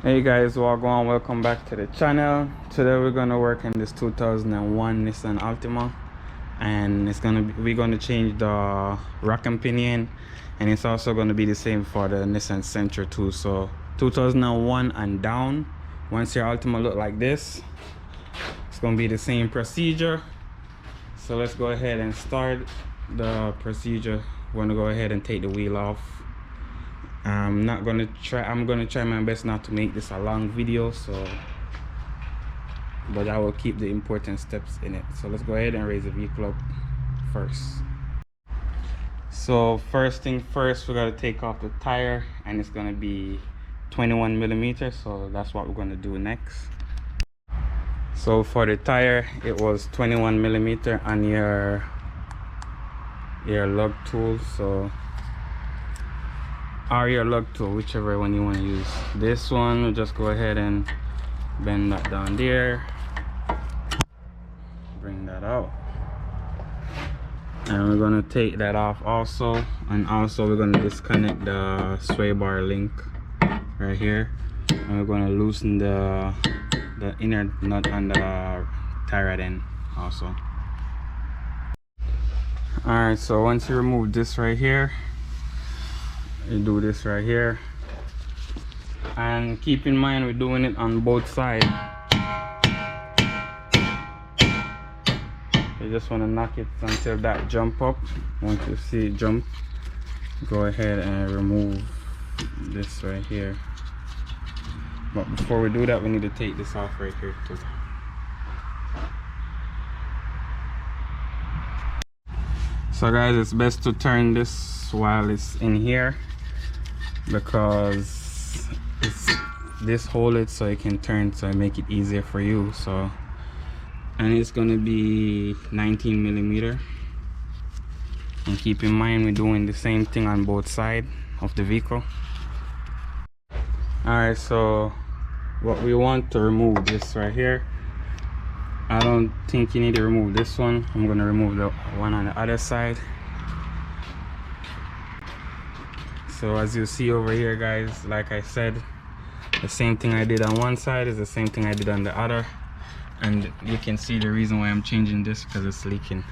Hey guys, welcome back to the channel. Today we're gonna work on this 2001 Nissan Altima, and we're gonna change the rack and pinion, and it's also gonna be the same for the Nissan Sentra too. So 2001 and down, once your Altima look like this, it's gonna be the same procedure. So let's go ahead and start the procedure. We're gonna go ahead and take the wheel off. I'm gonna try my best not to make this a long video, but I will keep the important steps in it. So let's go ahead and raise the vehicle up first. So first thing first, we gotta take off the tire, and it's gonna be 21 millimeters, so that's what we're gonna do next. So for the tire, it was 21 millimeter on your lug tool, or your lug tool, whichever one you want to use. This one, we'll just go ahead and bend that down there, bring that out, and we're going to take that off also. And also we're going to disconnect the sway bar link right here, and we're going to loosen the inner nut on the tie rod end also. Alright, so once you remove this right here, you do this right here, and keep in mind we're doing it on both sides. You just want to knock it until that jump up. Once you see it jump, go ahead and remove this right here. But before we do that, we need to take this off right here too. So guys, it's best to turn this while it's in here, because this hold it so it can turn, so I make it easier for you. So, and it's gonna be 19 millimeter, and keep in mind we're doing the same thing on both sides of the vehicle. Alright, so what we want to remove this right here. I don't think you need to remove this one. I'm gonna remove the one on the other side. So as you see over here guys, like I said, the same thing I did on one side is the same thing I did on the other, and you can see the reason why I'm changing this, because it's leaking.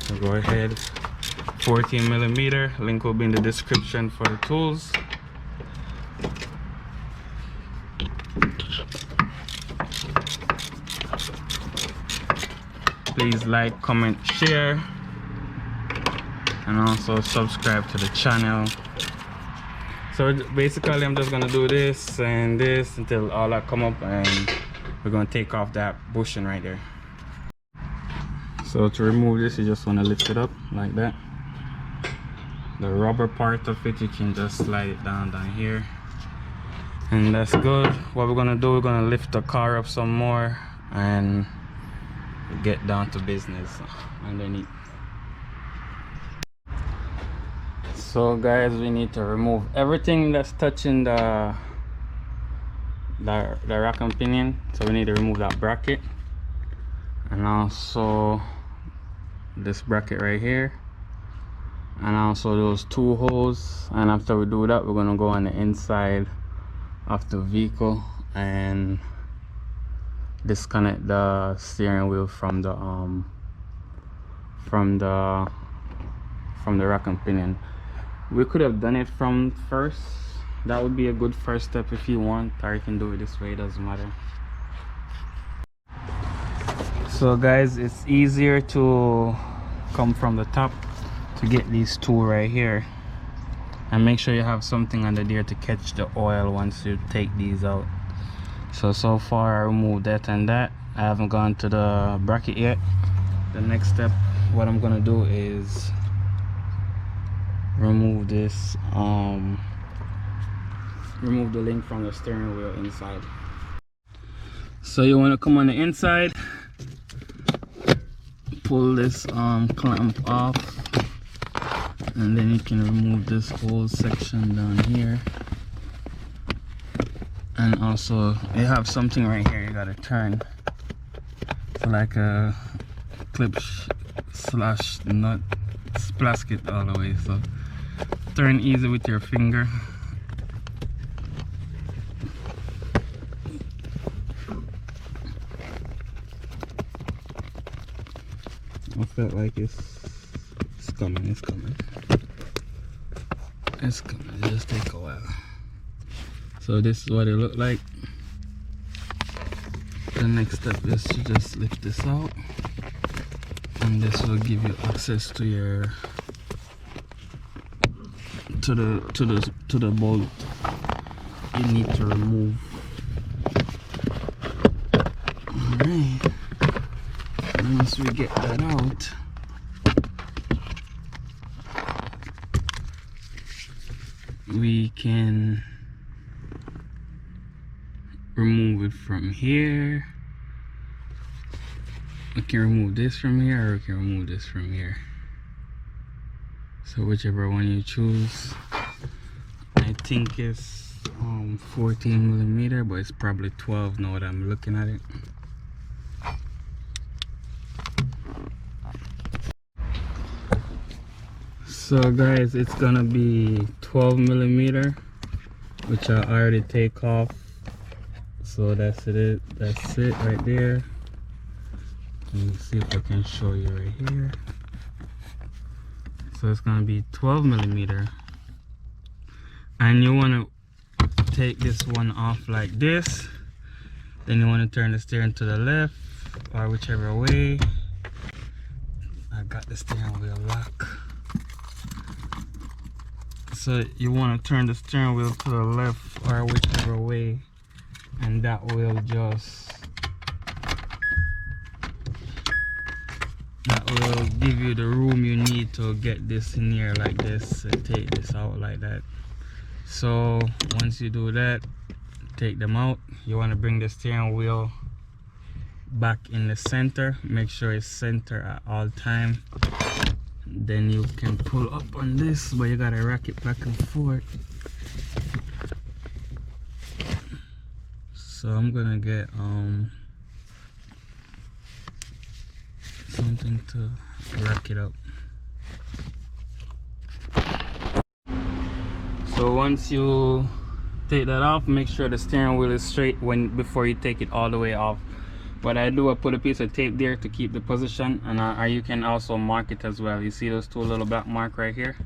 So go ahead, 14 millimeter, link will be in the description for the tools. Please like, comment, share, and also subscribe to the channel. So basically I'm just gonna do this and this until all that come up, and we're gonna take off that bushing right there. So to remove this, you just want to lift it up like that. The rubber part of it, you can just slide it down here, and that's good. What we're gonna do, we're gonna lift the car up some more and get down to business underneath. So guys, we need to remove everything that's touching the rack and pinion. So we need to remove that bracket, and also this bracket right here, and also those two holes. And after we do that, we're gonna go on the inside of the vehicle and disconnect the steering wheel from the rack and pinion. We could have done it from first. That would be a good first step if you want, or you can do it this way, it doesn't matter. So guys, it's easier to come from the top to get these two right here, and make sure you have something under there to catch the oil once you take these out. So far I removed that and that. I haven't gone to the bracket yet. The next step, what I'm gonna do is remove this, remove the link from the steering wheel inside. So you want to come on the inside, pull this clamp off, and then you can remove this whole section down here. And also you have something right here you gotta turn. It's like a clip slash nut splasket all the way, so turn easy with your finger. felt like it's coming. It's coming. It just take a while. So this is what it looked like. The next step is to just lift this out, and this will give you access to your to the bolt you need to remove. Alright, once we get that out, we can remove it from here. We can remove this from here, or we can remove this from here. So whichever one you choose. I think it's 14mm, but it's probably 12 now that I'm looking at it. So guys, it's gonna be 12mm, which I already take off. So that's it right there. Let me see if I can show you right here. So it's gonna be 12mm, and you want to take this one off like this. Then you want to turn the steering to the left or whichever way. I got the steering wheel lock. So you want to turn the steering wheel to the left or whichever way, and that will give you the room you need to get this in here like this and take this out like that. So once you do that, take them out. You want to bring the steering wheel back in the center. Make sure it's center at all time. Then you can pull up on this, but you gotta rack it back and forth. So I'm gonna get something to rack it up. So once you take that off, make sure the steering wheel is straight before you take it all the way off. What I do, I put a piece of tape there to keep the position, and you can also mark it as well. You see those two little black mark right here?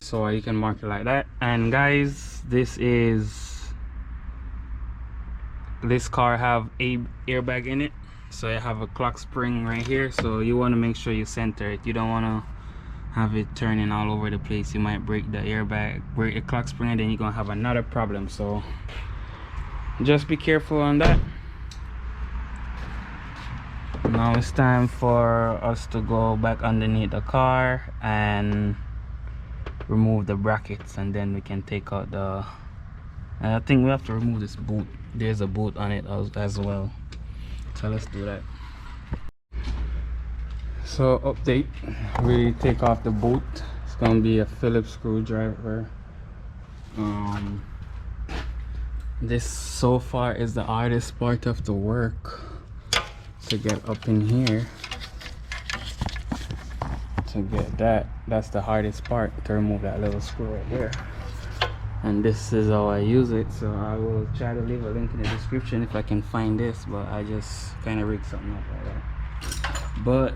So you can mark it like that. And guys, this car have a airbag in it, so you have a clock spring right here. So you want to make sure you center it. You don't want to have it turning all over the place. You might break the airbag, break the clock spring, and then you're gonna have another problem. So just be careful on that. Now it's time for us to go back underneath the car and remove the brackets, and then we can take out the, and I think we have to remove this boot. There's a boot on it as well, so let's do that. So update, we take off the boot. It's gonna be a Phillips screwdriver. This so far is the hardest part of the work, to get up in here, to get that's the hardest part, to remove that little screw right there. And this is how I use it, so I will try to leave a link in the description if I can find this, but I just kind of rigged something up like that. But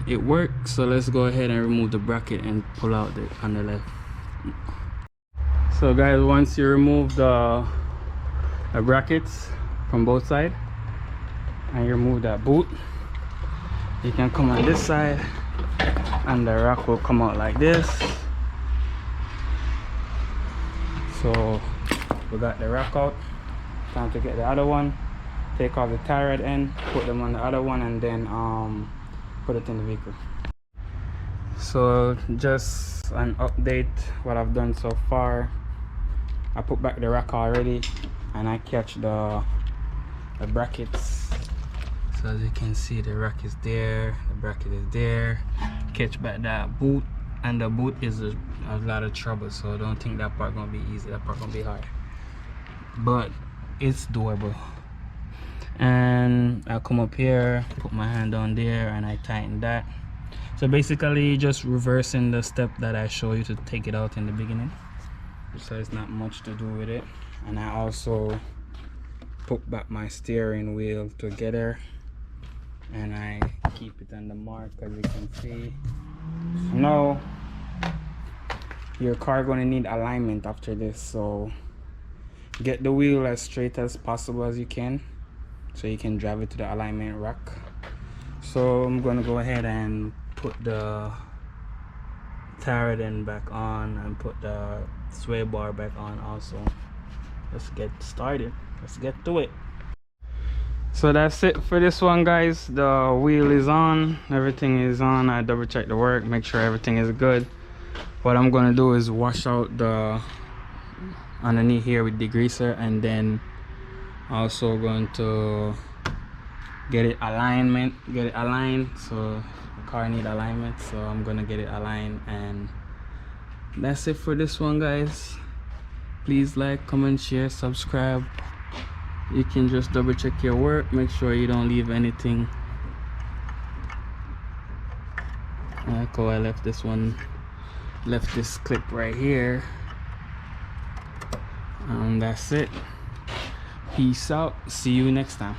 it works. So let's go ahead and remove the bracket and pull out on the left. So guys, once you remove the brackets from both sides and you remove that boot, you can come on this side and the rack will come out like this. So we got the rack out. Time to get the other one. Take off the tie rod end, put them on the other one, and then put it in the vehicle. So just an update what I've done so far. I put back the rack already, and I catch the brackets. So as you can see, the rack is there, the bracket is there. Catch back that boot, and the boot is a lot of trouble, so don't think that part gonna be easy. That part gonna be hard, but it's doable. And I'll come up here, put my hand on there, and I tighten that. So basically just reversing the step that I show you to take it out in the beginning. So it's not much to do with it. And I also put back my steering wheel together and I keep it on the mark, as you can see. Now your car gonna need alignment after this, so get the wheel as straight as possible as you can so you can drive it to the alignment rack. So I'm gonna go ahead and put the tire back on and put the sway bar back on also. Let's get started, let's get to it. So that's it for this one, guys. The wheel is on, everything is on. I double check the work, make sure everything is good. What I'm gonna do is wash out the underneath here with degreaser, and then also going to get it aligned. So the car need alignment, so I'm gonna get it aligned. And that's it for this one, guys. Please like, comment, share, subscribe. You can just double check your work, make sure you don't leave anything. Cool. I left this clip right here, and that's it. Peace out, see you next time.